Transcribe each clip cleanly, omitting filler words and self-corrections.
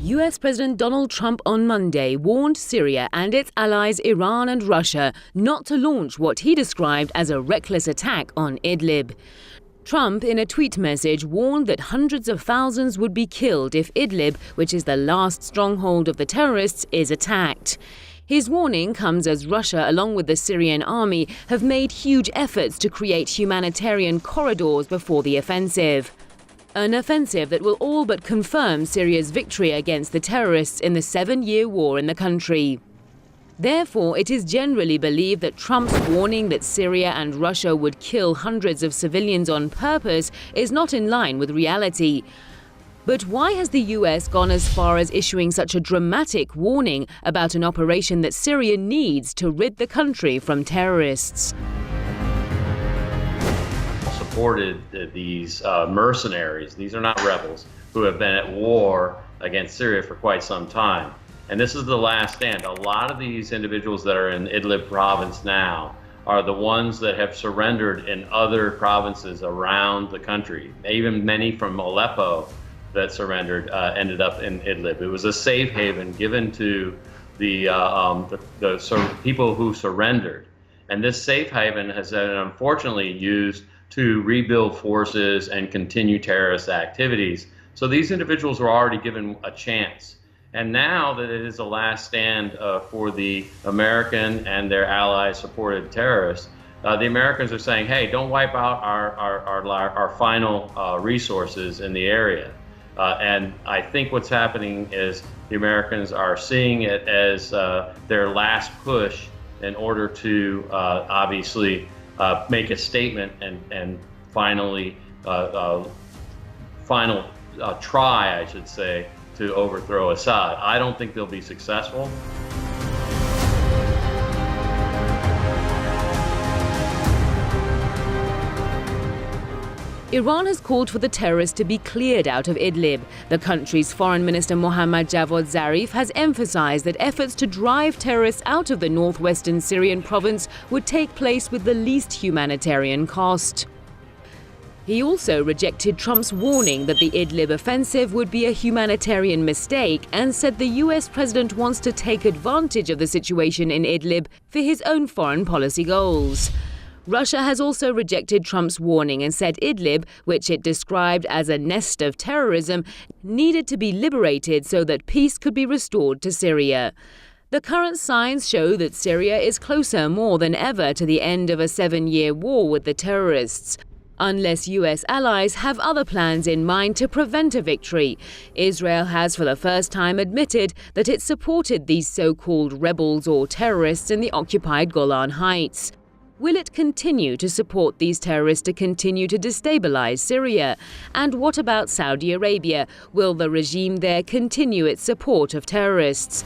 US President Donald Trump on Monday warned Syria and its allies Iran and Russia not to launch what he described as a reckless attack on Idlib. Trump, in a tweet message, warned that hundreds of thousands would be killed if Idlib, which is the last stronghold of the terrorists, is attacked. His warning comes as Russia, along with the Syrian army, have made huge efforts to create humanitarian corridors before the offensive. An offensive that will all but confirm Syria's victory against the terrorists in the 7-year war in the country. Therefore, it is generally believed that Trump's warning that Syria and Russia would kill hundreds of civilians on purpose is not in line with reality. But why has the US gone as far as issuing such a dramatic warning about an operation that Syria needs to rid the country from terrorists? Supported these mercenaries, these are not rebels, who have been at war against Syria for quite some time. And this is the last stand. A lot of these individuals that are in Idlib province now are the ones that have surrendered in other provinces around the country. Even many from Aleppo that surrendered ended up in Idlib. It was a safe haven given to the people who surrendered. And this safe haven has been unfortunately used to rebuild forces and continue terrorist activities. So these individuals were already given a chance. And now that it is the last stand for the American and their allies supported terrorists, the Americans are saying, hey, don't wipe out our final resources in the area. And I think what's happening is the Americans are seeing it as their last push in order to obviously make a statement and finally final try, I should say, to overthrow Assad. I don't think they'll be successful. Iran has called for the terrorists to be cleared out of Idlib. The country's Foreign Minister Mohammad Javad Zarif has emphasized that efforts to drive terrorists out of the northwestern Syrian province would take place with the least humanitarian cost. He also rejected Trump's warning that the Idlib offensive would be a humanitarian mistake and said the US president wants to take advantage of the situation in Idlib for his own foreign policy goals. Russia has also rejected Trump's warning and said Idlib, which it described as a nest of terrorism, needed to be liberated so that peace could be restored to Syria. The current signs show that Syria is closer more than ever to the end of a 7-year war with the terrorists. Unless US allies have other plans in mind to prevent a victory. Israel has for the first time admitted that it supported these so-called rebels or terrorists in the occupied Golan Heights. Will it continue to support these terrorists to continue to destabilize Syria? And what about Saudi Arabia? Will the regime there continue its support of terrorists?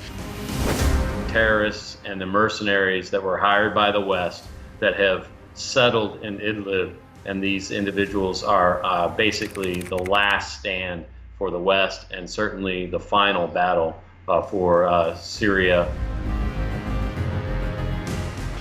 Terrorists and the mercenaries that were hired by the West that have settled in Idlib, and these individuals are basically the last stand for the West and certainly the final battle for Syria.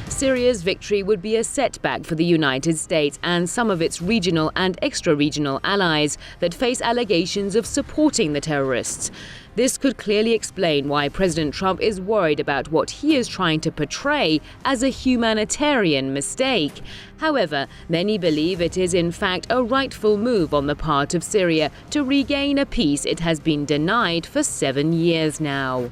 Syria's victory would be a setback for the United States and some of its regional and extra-regional allies that face allegations of supporting the terrorists. This could clearly explain why President Trump is worried about what he is trying to portray as a humanitarian mistake. However, many believe it is in fact a rightful move on the part of Syria to regain a peace it has been denied for 7 years now.